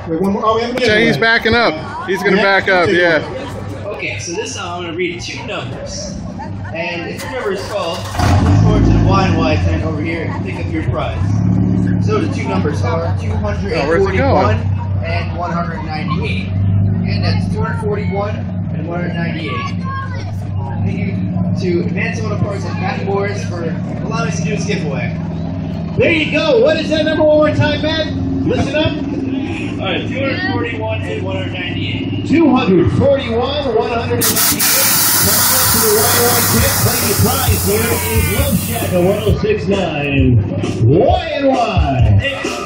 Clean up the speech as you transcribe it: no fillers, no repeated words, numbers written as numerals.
Wait, one more. Oh, we have Yeah, he's backing up. He's going to back up, yeah. Okay, so this time I'm going to read two numbers. And if your number is 12, let's go to the Y and Y tent over here and pick up your prize. So the two numbers are 241 and 198. And that's 241 and 198. Thank you to Advanced Auto Parts and Pat Morris for allowing us to do this giveaway. There you go. What is that number one more time, man? Listen up. All right, 241 and 198. 241, 198. Coming up to the Y1 tip, playing the prize here is Love Shack, a 1069. Y and Y.